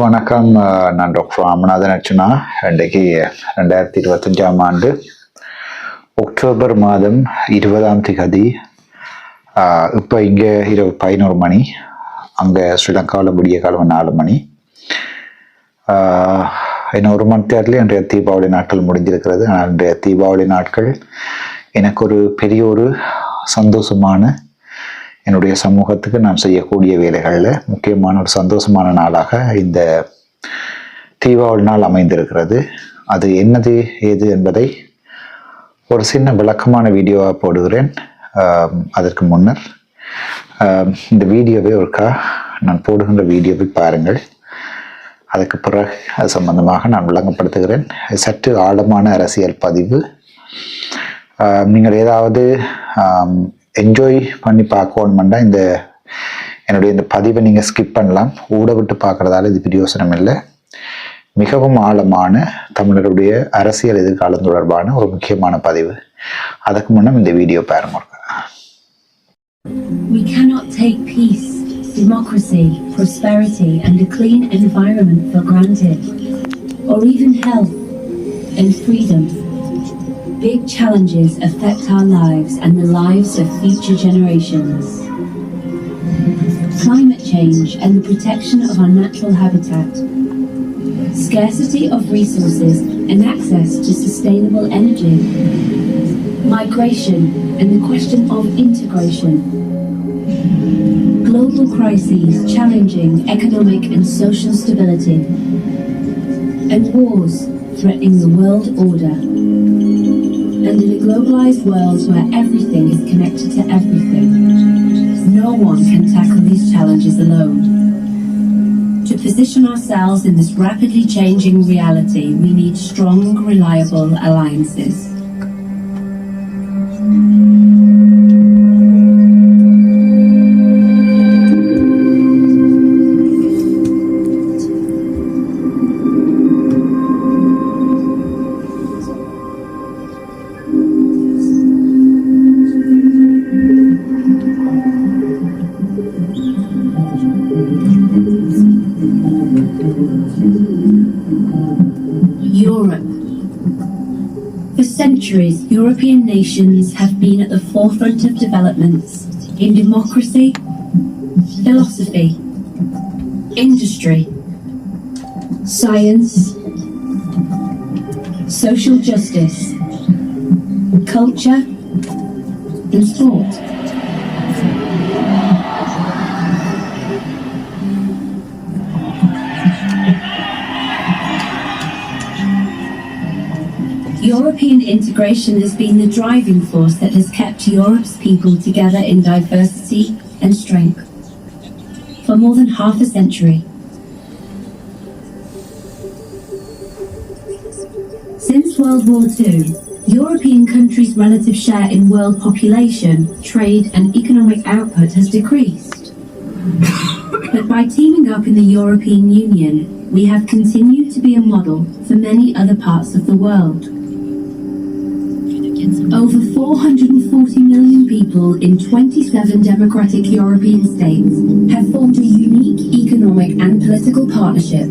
வணக்கம். நான் டாக்டர் ராமநாதன் அர்ச்சனா. இன்றைக்கு 2025 ஆண்டு அக்டோபர் மாதம் 20ஆம் தேதி. இப்போ இங்கே இரவு 11 மணி, அங்கே ஸ்ரீலங்காவில் விடிய காலம் 4 மணி. இன்னும் ஒரு மணி நேரத்தில் இன்றைய தீபாவளி நாட்கள் முடிஞ்சிருக்கிறது. ஆனால் இன்றைய தீபாவளி நாட்கள் எனக்கு ஒரு பெரிய ஒரு சந்தோஷமான, என்னுடைய சமூகத்துக்கு நான் செய்யக்கூடிய வேலைகளில் முக்கியமான ஒரு சந்தோஷமான நாளாக இந்த தீபாவளி நாள் அமைந்திருக்கிறது. அது என்னது ஏது என்பதை ஒரு சின்ன விளக்கமான வீடியோவாக போடுகிறேன். அதற்கு முன்னர் இந்த வீடியோவை ஒருக்கா நான் போடுகின்ற வீடியோவை பாருங்கள். அதுக்கு பிறகு அது சம்பந்தமாக நான் விளங்கப்படுத்துகிறேன். சற்று ஆழமான அரசியல் பதிவு. நீங்கள் ஏதாவது என்ஜாய் பண்ணி பார்க்கணுமெண்டா என்னுடைய இந்த பதிவை நீங்கள் ஸ்கிப் பண்ணலாம். ஊட விட்டு பார்க்குறதால இது பிரயோசனம் இல்லை. மிகவும் ஆழமான தமிழருடைய அரசியல் எதிர்காலம் தொடர்பான ஒரு முக்கியமான பதிவு. அதுக்கு முன்னம் இந்த வீடியோ பாருங்க. We cannot take peace, democracy, prosperity and a clean environment for granted, or even health and freedom. Big challenges affect our lives and the lives of future generations. Climate change and the protection of our natural habitat. Scarcity of resources and access to sustainable energy. Migration and the question of integration. Global crises challenging economic and social stability. And wars threatening the world order. And in a globalized world where everything is connected to everything, no one can tackle these challenges alone. To position ourselves in this rapidly changing reality, we need strong, reliable alliances. Europe. For centuries, European nations have been at the forefront of developments in democracy, philosophy, industry, science, social justice, culture, and sport. European integration has been the driving force that has kept Europe's people together in diversity and strength for more than half a century. Since World War II, European countries' relative share in world population, trade and economic output has decreased. But by teaming up in the European Union, we have continued to be a model for many other parts of the world. Over 440 million people in 27 democratic European states have formed a unique economic and political partnership.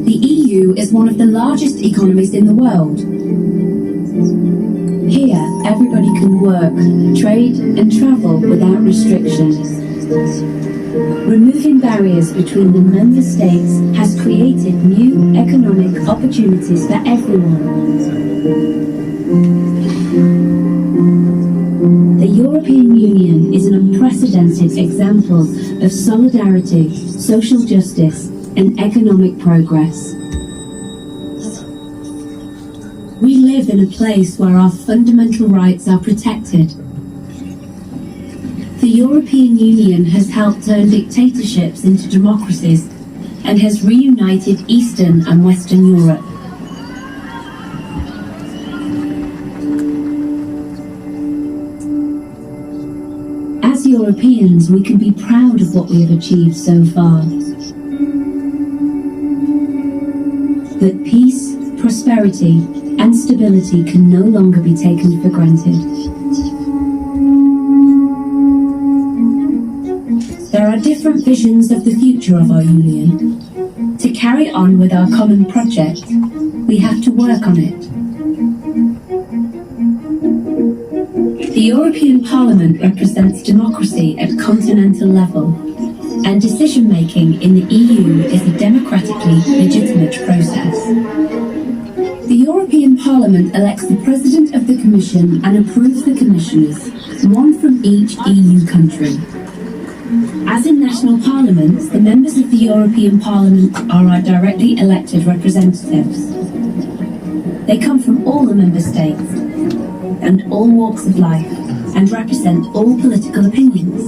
The EU is one of the largest economies in the world. Here, everybody can work, trade and travel without restrictions. Removing barriers between the member states has created new economic opportunities for everyone. The European Union is an unprecedented example of solidarity, social justice, and economic progress. We live in a place where our fundamental rights are protected. The European Union has helped turn dictatorships into democracies and has reunited Eastern and Western Europe. As Europeans, we can be proud of what we have achieved so far. But peace, prosperity, and stability can no longer be taken for granted. There are different visions of the future of our union. To carry on with our common project, we have to work on it. The European Parliament represents democracy at continental level, and decision-making in the EU is a democratically legitimate process. The European Parliament elects the President of the Commission and approves the commissioners, one from each EU country. As in national parliaments, the members of the European Parliament are our directly elected representatives. They come from all the member states and all walks of life and represent all political opinions.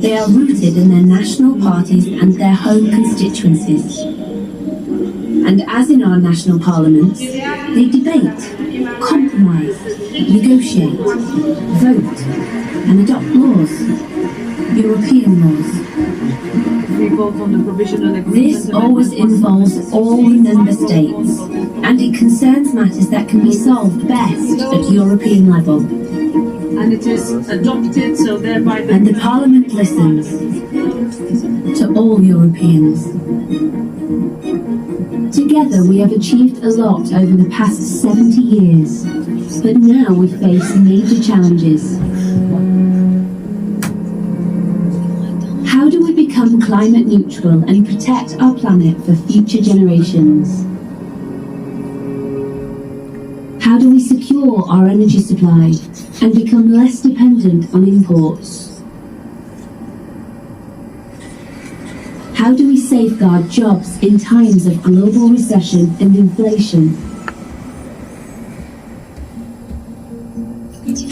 They are rooted in their national parties and their home constituencies. And as in our national parliaments, they debate, compromise, negotiate, vote, and adopt laws, European laws. This always involves all the member states, and it concerns matters that can be solved best at European level. And it is adopted, so thereby And the Parliament listens to all Europeans. Together we have achieved a lot over the past 70 years, but now we face major challenges. How do we become climate neutral and protect our planet for future generations? How do we secure our energy supply and become less dependent on imports? How do we safeguard jobs in times of global recession and inflation?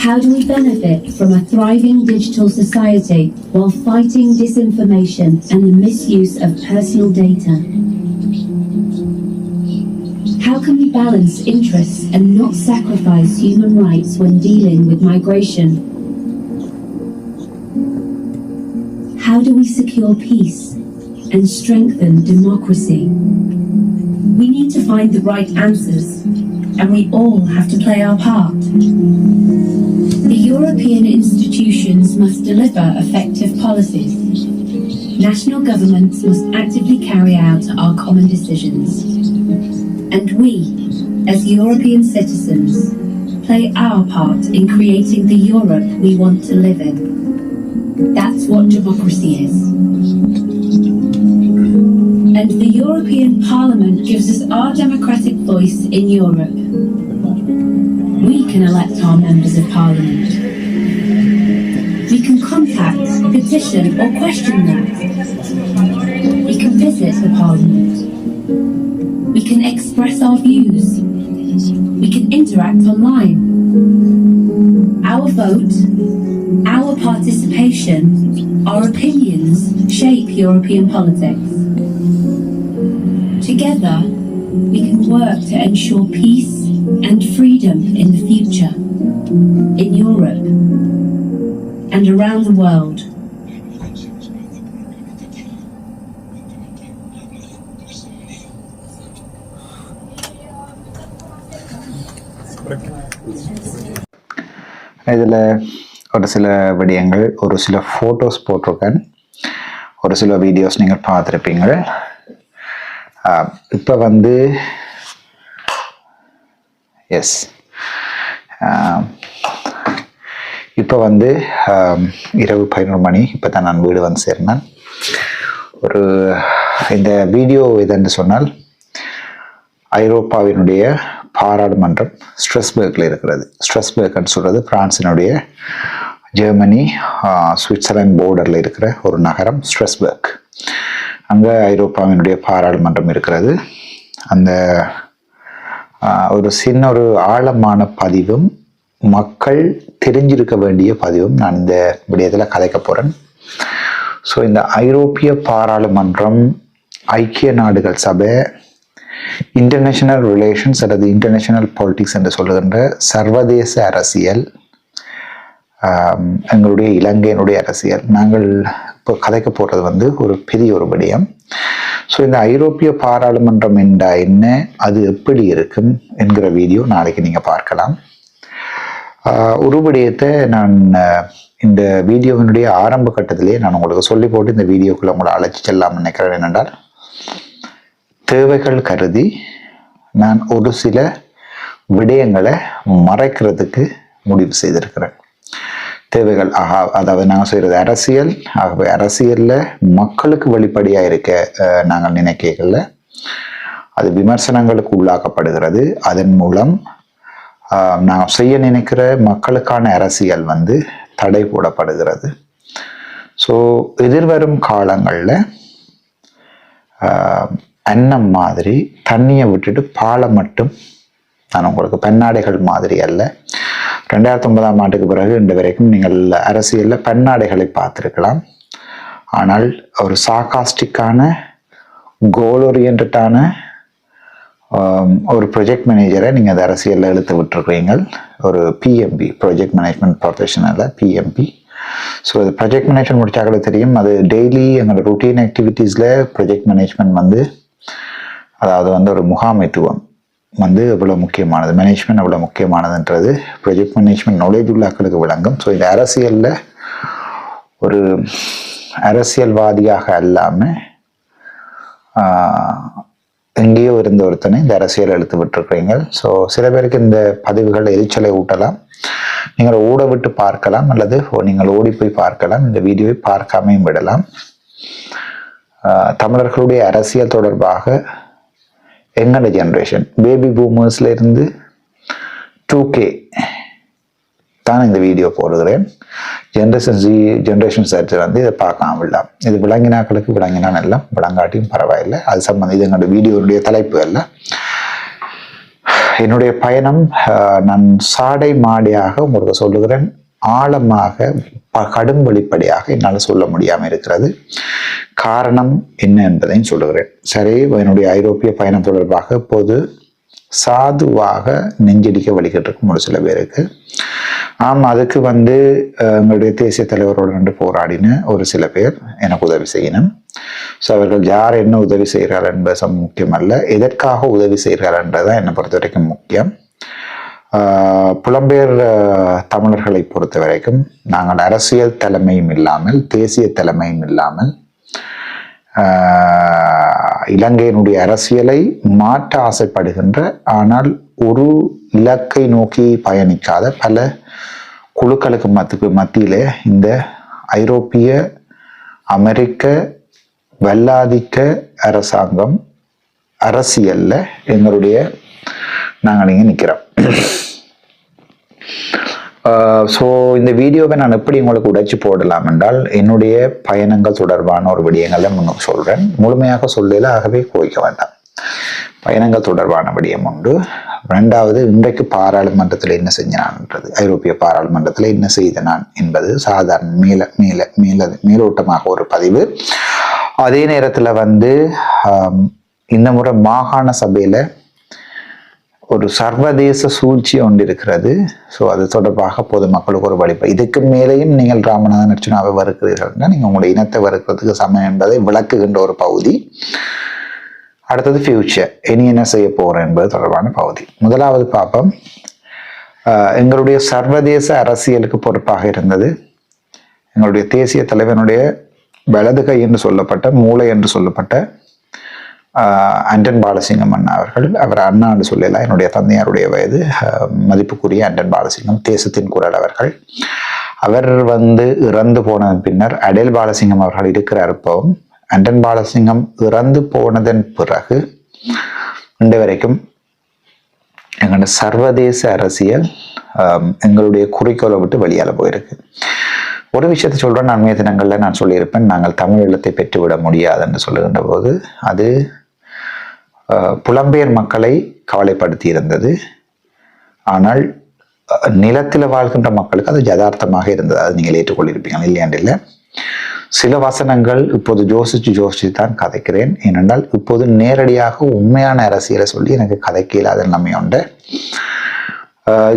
How do we benefit from a thriving digital society while fighting disinformation and the misuse of personal data? How can we balance interests and not sacrifice human rights when dealing with migration? How do we secure peace and strengthen democracy? We need to find the right answers, and we all have to play our part. The European institutions must deliver effective policies. National governments must actively carry out our common decisions. And we, as European citizens, play our part in creating the Europe we want to live in. That's what democracy is. And the European Parliament gives us our democratic voice in Europe. We can elect our members of Parliament. We can contact, petition or question them. We can visit the Parliament. We can express our views. We can interact online. Our vote, our participation, our opinions shape European politics. Together, we can work to ensure peace and freedom in the future, in Europe, and around the world. இதில் ஒரு சில விடயங்கள், ஒரு சில photos போட்டிருக்கேன், ஒரு சில videos நீங்கள் பார்த்துருப்பீங்க. இப்போ வந்து இப்போ வந்து இரவு 11 மணி. இப்போ தான் நான் வீடு வந்து சேர்ந்தேன். இந்த வீடியோ எதுன்னு சொன்னால், ஐரோப்பாவினுடைய பாராளுமன்றம் ஸ்ட்ராஸ்பர்கில் இருக்கிறது. ஸ்ட்ராஸ்பர்க்னு சொல்கிறது பிரான்சினுடைய ஜெர்மனி சுவிட்சர்லாந்து போர்டரில் இருக்கிற ஒரு நகரம் ஸ்ட்ராஸ்பர்க். அங்கே ஐரோப்பாவினுடைய பாராளுமன்றம் இருக்கிறது. அந்த ஒரு சின்ன ஒரு ஆழமான பதிவும் மக்கள் தெரிஞ்சிருக்க வேண்டிய பதிவும் நான் இந்த விடயத்தில் கதைக்க போகிறேன். ஸோ இந்த ஐரோப்பிய பாராளுமன்றம், ஐக்கிய நாடுகள் சபை, இன்டர்நேஷனல் ரிலேஷன்ஸ் அல்லது இன்டர்நேஷனல் பாலிட்டிக்ஸ் என்று சொல்லுகின்ற சர்வதேச அரசியல், எங்களுடைய இலங்கையினுடைய அரசியல், நாங்கள் இப்போ கதைக்க போகிறது வந்து ஒரு பெரிய ஒரு விடயம். ஸோ இந்த ஐரோப்பிய பாராளுமன்றம் என்றா என்ன, அது எப்படி இருக்கும் என்கிற வீடியோ நாளைக்கு நீங்கள் பார்க்கலாம். ஒரு விடயத்தை நான் இந்த வீடியோவினுடைய ஆரம்ப கட்டத்திலேயே நான் உங்களுக்கு சொல்லி போட்டு இந்த வீடியோக்குள்ளே உங்களை அழைச்சி செல்லாமல் நினைக்கிறேன். என்னென்றால், தேவைகள் கருதி நான் ஒரு சில விடயங்களை மறைக்கிறதுக்கு முடிவு செய்திருக்கிறேன். தேவைகள் அதாவது நாங்கள் செய்கிறது அரசியல். ஆகவே அரசியலில் மக்களுக்கு வெளிப்படையாக இருக்க நாங்கள் நினைக்கல, அது விமர்சனங்களுக்கு உள்ளாக்கப்படுகிறது. அதன் மூலம் நான் செய்ய நினைக்கிற மக்களுக்கான அரசியல் தடை போடப்படுகிறது. ஸோ எதிர்வரும் காலங்களில் அன்னம் மாதிரி தண்ணியை விட்டுட்டு பாலை மட்டும் நான் உங்களுக்கு பெண்ணாடைகள் மாதிரி அல்ல. 2009ஆம் ஆண்டுக்கு பிறகு இன்று வரைக்கும் நீங்கள் அரசியலில் பெண்ணாடைகளை பார்த்துருக்கலாம். ஆனால் ஒரு சார்காஸ்டிக்கான கோல் ஓரியன்டான ஒரு ப்ரொஜெக்ட் மேனேஜரை நீங்கள் அந்த அரசியலில் இழுத்து விட்டுருக்கீங்க. ஒரு பிஎம்பி, ப்ராஜெக்ட் மேனேஜ்மெண்ட் ப்ரொஃபஷனலில் பிஎம்பி. ஸோ அது ப்ராஜெக்ட் மேனேஜ்மெண்ட் முடிச்சாக்களே தெரியும். அது டெய்லி எங்களோட ருட்டீன் ஆக்டிவிட்டீஸில் ப்ராஜெக்ட் மேனேஜ்மெண்ட் அதாவது ஒரு முகாமைத்துவம் எவ்வளோ முக்கியமானது, மேனேஜ்மெண்ட் எவ்வளோ முக்கியமானதுன்றது ப்ராஜெக்ட் மேனேஜ்மெண்ட் நாலேஜ் உள்ள ஆட்களுக்கு விளங்கும். ஸோ இந்த அரசியலில் ஒரு அரசியல்வாதியாக அல்லாமல் எங்கேயோ இருந்த ஒருத்தனை இந்த அரசியல் இழுத்து விட்டுருக்கிறீங்க. ஸோ சில பேருக்கு இந்த பதிவுகள் எரிச்சலை ஊட்டலாம். நீங்கள் ஓட விட்டு பார்க்கலாம், அல்லது நீங்கள் ஓடி போய் பார்க்கலாம். இந்த வீடியோவை பார்க்காமையும் விடலாம். தமிழர்களுடைய அரசியல் தொடர்பாக எங்களோட ஜென்ரேஷன் பேபி பூமர்ஸ்ல இருந்து 2K தான் இந்த வீடியோ போடுகிறேன். ஜென்ரேஷன் சர்ச் இதை பார்க்காம விடலாம். இது விளங்கினாக்களுக்கு விளங்கினான் எல்லாம், விளங்காட்டியும் பரவாயில்லை. அது சம்பந்தம் இது எங்களோட வீடியோனுடைய தலைப்பு அல்ல. என்னுடைய பயணம் நான் சாடை மாடியாக உங்களுக்கு சொல்லுகிறேன், ஆழமாக கடும் வெளிப்படையாக என்னால் சொல்ல முடியாமல் இருக்கிறது. காரணம் என்ன என்பதையும் சொல்லுகிறேன். சரி, என்னுடைய ஐரோப்பிய பயணம் தொடர்பாக இப்போது சாதுவாக நெஞ்சடிக்க வழிகிட்டு இருக்கும் ஒரு சில பேருக்கு. அதுக்கு எங்களுடைய தேசிய தலைவரோடு நின்று போராடின ஒரு சில பேர் எனக்கு உதவி செய்யணும். ஸோ அவர்கள் யார் என்ன உதவி செய்கிறார்கள் என்பது முக்கியமல்ல, எதற்காக உதவி செய்கிறார்கள் என்றதான் என்னை பொறுத்த வரைக்கும் முக்கியம். புலம்பெயர் தமிழர்களை பொறுத்த வரைக்கும் நாங்கள் அரசியல் தலைமையும் இல்லாமல், தேசிய தலைமையும் இல்லாமல், இலங்கையினுடைய அரசியலை மாற்ற ஆசைப்படுகின்ற ஆனால் ஒரு இலக்கை நோக்கி பயணிக்காத பல குழுக்களுக்கு மத்தியிலே இந்த ஐரோப்பிய அமெரிக்க வல்லாதிக்க அரசாங்கம் அரசியல்ல எங்களுடைய நாங்கள் இங்கே நிற்கிறோம். ஸோ இந்த வீடியோவை நான் எப்படி உங்களுக்கு உடைச்சு போடலாம் என்றால், என்னுடைய பயணங்கள் தொடர்பான ஒரு விடயங்களை முன்னுக்கு சொல்கிறேன். முழுமையாக சொல்லல, ஆகவே கோய்க்க வேண்டாம். பயணங்கள் தொடர்பான விடயம் உண்டு. ரெண்டாவது, இன்றைக்கு பாராளுமன்றத்தில் என்ன செஞ்சான்ன்றது, ஐரோப்பிய பாராளுமன்றத்தில் என்ன செய்த நான் என்பது சாதாரண மேலோட்டமாக ஒரு பதிவு. அதே நேரத்தில் இந்த முறை மாகாண சபையில் ஒரு சர்வதேச சூழ்ச்சி ஒன்று இருக்கிறது. ஸோ அது தொடர்பாக பொதுமக்களுக்கு ஒரு வழிபாடு. இதுக்கு மேலேயும் நீங்கள் ராமநாதன் அர்ச்சனாவை வறுக்கிறீர்கள்னா நீங்கள் உங்களுடைய இனத்தை வறுக்கிறதுக்கு சமயம் என்பதை விளக்குகின்ற ஒரு பகுதி. அடுத்தது ஃபியூச்சர், இனி என்ன செய்ய போகிறேன் என்பது தொடர்பான பகுதி. முதலாவது பார்ப்போம். எங்களுடைய சர்வதேச அரசியலுக்கு பொறுப்பாக இருந்தது எங்களுடைய தேசிய தலைவனுடைய வலது கை என்று சொல்லப்பட்ட, மூளை என்று சொல்லப்பட்ட அண்டன் பாலசிங்கம் அண்ணா அவர்கள். அவர் அண்ணா என்று சொல்லலாம், என்னுடைய தந்தையாருடைய வயது, மதிப்புக்குரிய அண்டன் பாலசிங்கம், தேசத்தின் குரல் அவர்கள். அவர் இறந்து போனதன் பின்னர் அடேல் பாலசிங்கம் அவர்கள் இருக்கிறார். இப்போவும் அண்டன் பாலசிங்கம் இறந்து போனதன் பிறகு இன்று வரைக்கும் எங்களோட சர்வதேச அரசியல் எங்களுடைய குறிக்கோளை விட்டு வெளியால போயிருக்கு. ஒரு விஷயத்தை சொல்றேன், அண்மைய தினங்கள்ல நான் சொல்லியிருப்பேன், நாங்கள் தமிழ் ஈழத்தை பெற்றுவிட முடியாது என்று சொல்லுகின்ற போது அது புலம்பெயர் மக்களை கவலைப்படுத்தி இருந்தது. ஆனால் நிலத்தில் வாழ்கின்ற மக்களுக்கு அது யதார்த்தமாக இருந்தது. அது நீங்கள் ஏற்றுக்கொள்ளிருப்பீங்க, இல்லையாண்டு இல்லை. சில வசனங்கள் இப்போது யோசிச்சு தான் கதைக்கிறேன். ஏனென்றால் இப்போது நேரடியாக உண்மையான அரசியலை சொல்லி எனக்கு கதைக்க இல்லாத நிலைமை உண்டு,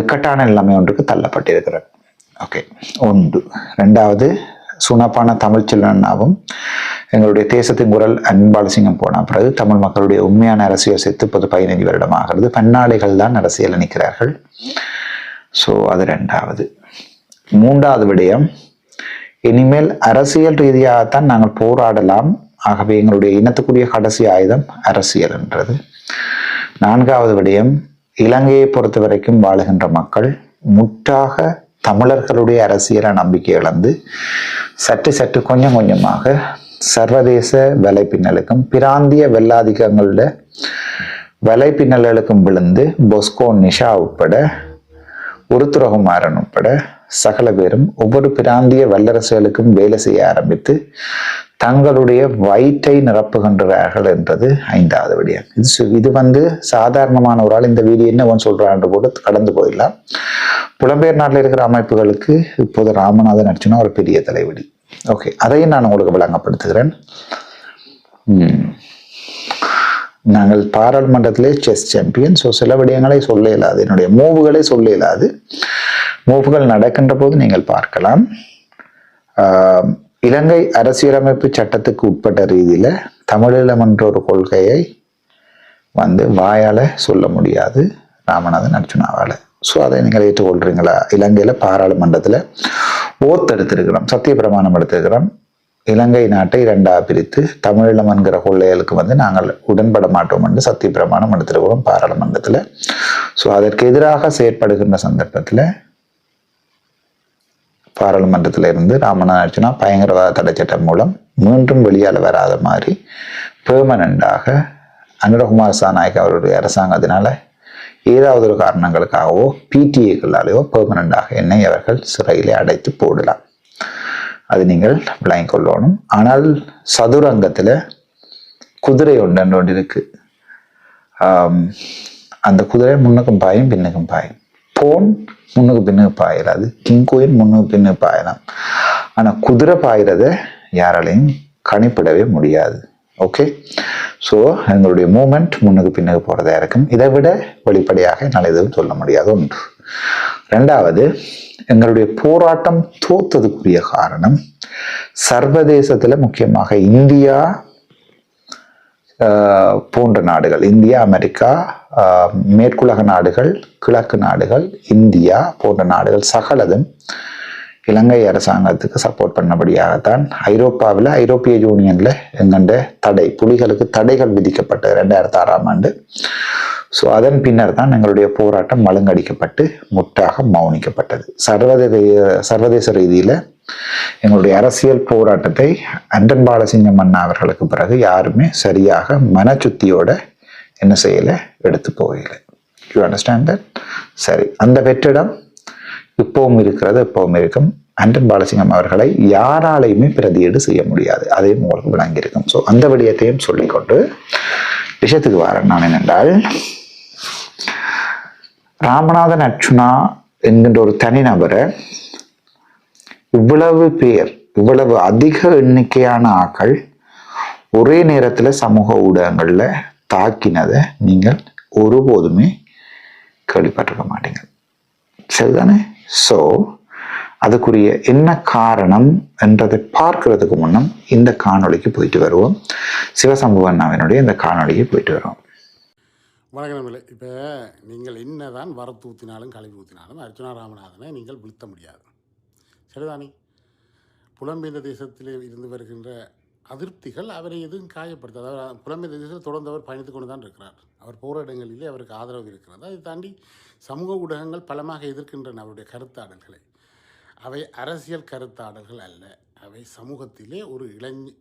இக்கட்டான நிலைமை ஒன்றுக்கு தள்ளப்பட்டிருக்கிறேன். ஓகே, ஒன்று. ரெண்டாவது, சுனப்பான தமிழ் செல்வனாவும் எங்களுடைய தேசத்தின் குரல் அன்பாலசிங்கம் போன பிறகு தமிழ் மக்களுடைய உண்மையான அரசியல் செத்து இப்போது 15 வருடம் ஆகிறது. பெண்ணாளிகள் தான் அரசியல் நிற்கிறார்கள். ஸோ அது ரெண்டாவது. மூன்றாவது விடயம், இனிமேல் அரசியல் ரீதியாகத்தான் நாங்கள் போராடலாம், ஆகவே எங்களுடைய இனத்துக்குரிய கடைசி ஆயுதம் அரசியல் என்றது. 4வது விடயம், இலங்கையை பொறுத்த வரைக்கும் வாழுகின்ற மக்கள் முற்றாக தமிழர்களுடைய அரசியல நம்பிக்கை இழந்து சற்று கொஞ்சம் கொஞ்சமாக சர்வதேச வலைப்பின்னலுக்கும் பிராந்திய வெள்ளாதிக்கங்களோட வலைப்பின்னல்களுக்கும் விழுந்து பொஸ்கோ நிஷா உட்பட உருத்துரகுமாரன் உட்பட சகல பேரும் ஒவ்வொரு பிராந்திய வல்லரசுகளுக்கும் வேலை செய்ய ஆரம்பித்து தங்களுடைய வயிற்றை நிரப்புகின்றார்கள் என்றது 5வது விடயம். இது சாதாரணமான ஒரு ஆள் இந்த வீடியோ என்ன சொல்றான்னு கூட கடந்து போயிடலாம். புலம்பெயர் நாட்டில் இருக்கிற அமைப்புகளுக்கு இப்போது ராமநாதன் அர்ச்சுனா ஒரு பெரிய தலைவலி. ஓகே, அதையும் நான் உங்களுக்கு விளங்கப்படுத்துகிறேன். நாங்கள் பாராளுமன்றத்திலே செஸ் சாம்பியன். ஸோ சில விடயங்களை சொல்ல இயலாது, என்னுடைய மூவுகளை சொல்ல இயலாது. மூவுகள் நடக்கின்ற போது நீங்கள் பார்க்கலாம். இலங்கை அரசியலமைப்பு சட்டத்துக்கு உட்பட்ட ரீதியில தமிழீழம் என்ற ஒரு கொள்கையை வாயால சொல்ல முடியாது ராமநாதன் அர்ச்சுனாவால. ஸோ அதை நீங்கள் ஏற்றுக்கொள்றீங்களா? இலங்கையில பாராளுமன்றத்துல ஓத்தெடுத்திருக்கிறோம், சத்திய பிரமாணம் எடுத்திருக்கிறோம். இலங்கை நாட்டை 2ஆக பிரித்து தமிழீழம் என்கிற கொள்ளைகளுக்கு நாங்கள் உடன்பட மாட்டோம் என்று சத்திய பிரமாணம் எடுத்திருக்கிறோம் பாராளுமன்றத்துல. ஸோ அதற்கு எதிராக செயற்படுகின்ற சந்தர்ப்பத்தில் பாராளுமன்றத்தில இருந்து ராமநாதன் அர்ச்சுனா பயங்கரவாத தடை சட்டம் மூலம் மீண்டும் வெளியால் வராத மாதிரி பெர்மனண்டாக அனுரகுமார் சாநாயக் அவருடைய அரசாங்கத்தினால ஏதாவது ஒரு காரணங்களுக்காகவோ பிடிஏக்களாலேயோ பெர்மனண்டாக என்னை அவர்கள் சிறையிலே அடைத்து போடலாம். அது நீங்கள் விளங்கிக் கொள்ளணும். ஆனால் சதுரங்கத்தில் குதிரை ஒன்று இருக்கு. அந்த குதிரை முன்னுக்கும் பாயும் பின்னுக்கும் பாயும். போன் முன்னுக்கு பின்னுக்கு பாயிடாது, கிங் கோயின் முன்னுக்கு பின்னுக்கு பாயலாம். ஆனால் குதிரை பாயிறத யாராலையும் கணிப்பிடவே முடியாது. ஓகே, ஸோ எங்களுடைய மூமெண்ட் முன்னுக்கு பின்னுக்கு போகிறதா இருக்கும். இதை விட வெளிப்படையாக என்னால் எதுவும் சொல்ல முடியாது. 1. 2வது, எங்களுடைய போராட்டம் தோத்ததுக்குரிய காரணம் சர்வதேசத்துல முக்கியமாக இந்தியா போன்ற நாடுகள், இந்தியா, அமெரிக்கா, மேற்குலக நாடுகள், கிழக்கு நாடுகள், இந்தியா போன்ற நாடுகள் சகலதும் இலங்கை அரசாங்கத்துக்கு சப்போர்ட் பண்ணபடியாகத்தான் ஐரோப்பாவில் ஐரோப்பிய யூனியன்ல எங்கண்ட புலிகளுக்கு தடைகள் விதிக்கப்பட்டது 2006ஆம் ஆண்டு. ஸோ அதன் பின்னர் தான் எங்களுடைய போராட்டம் மழுங்கடிக்கப்பட்டு முற்றாக மௌனிக்கப்பட்டது. சர்வதேச ரீதியில எங்களுடைய அரசியல் போராட்டத்தை அண்டன் பாலசிங்கம் அண்ணா அவர்களுக்கு பிறகு யாருமே சரியாக மனச்சுத்தியோட என்ன செய்யல, எடுத்து போகல. You understand that? சரி, அந்த வெற்றிடம் இப்பவும் இருக்கிறது, எப்பவும் இருக்கும். அண்டன் பாலசிங்கம் அவர்களை யாராலையுமே பிரதியீடு செய்ய முடியாது, அதையும் உங்களுக்கு விளங்கியிருக்கும். ஸோ அந்த விடயத்தையும் சொல்லிக்கொண்டு விஷயத்துக்கு வரேன். நான் என்னென்றால், ராமநாதன் அர்ச்சுனா என்கின்ற ஒரு தனிநபரை இவ்வளவு பேர், இவ்வளவு அதிக எண்ணிக்கையான ஆக்கள் ஒரே நேரத்துல சமூக ஊடகங்கள்ல தாக்கினதை நீங்கள் ஒருபோதுமே கேள்விப்பட்டிருக்க மாட்டீங்க. சரிதானே? ஸோ அதுக்குரிய என்ன காரணம் என்றதை பார்க்கறதுக்கு முன்னம் இந்த காணொளிக்கு போயிட்டு வருவோம். சிவசம்புவண்ணாவினுடைய இந்த காணொளிக்கு போயிட்டு வருவோம். வணக்கம். இப்போ நீங்கள் என்னதான் வரத்து ஊற்றினாலும் கழிவு ஊற்றினாலும் அர்ச்சுனா ராமநாதனை நீங்கள் வீழ்த்த முடியாது. சரிதானே? புலம்பெயர்ந்த தேசத்தில் இருந்து வருகின்ற அதிருப்திகள் அவரை எதுவும் காயப்படுத்தாது. அவர் புலம்பெயர்ந்த தேசத்தில் தொடர்ந்து அவர் பயணித்து கொண்டு தான் இருக்கிறார். அவர் போகிற இடங்களிலே அவருக்கு ஆதரவு இருக்கிறது. அதை தாண்டி சமூக ஊடகங்கள் பலமாக எதிர்க்கின்றன அவருடைய கருத்தாடல்களை. அவை அரசியல் கருத்தாடல்கள் அல்ல, அவை சமூகத்திலே ஒரு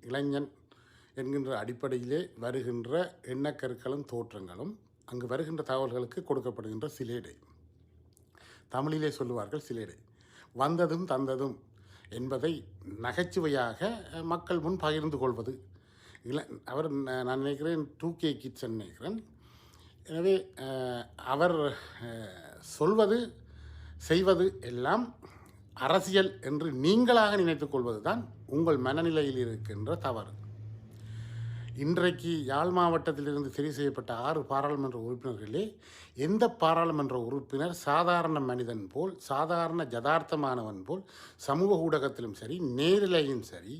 இளைஞன் என்கின்ற அடிப்படையிலே வருகின்ற எண்ணக்கருக்களும் தோற்றங்களும் அங்கு வருகின்ற தகவல்களுக்கு கொடுக்கப்படுகின்ற சிலேடை. தமிழிலே சொல்லுவார்கள் சிலேடை. வந்ததும் தந்ததும் என்பதை நகைச்சுவையாக மக்கள் முன் பகிர்ந்து கொள்வது. அவர் நான் நினைக்கிறேன் 2K கிட்ஸ் நினைக்கிறேன். எனவே அவர் சொல்வது செய்வது எல்லாம் அரசியல் என்று நீங்களாக நினைத்துக் கொள்வது தான் உங்கள் மனநிலையில் இருக்கின்ற தவறு. இன்றைக்கு யாழ் மாவட்டத்திலிருந்து தெரிவு செய்யப்பட்ட 6 பாராளுமன்ற உறுப்பினர்களே எந்த பாராளுமன்ற உறுப்பினர் சாதாரண மனிதன் போல், சாதாரண யதார்த்தமானவன் போல் சமூக ஊடகத்திலும் சரி நேரிலையும் சரி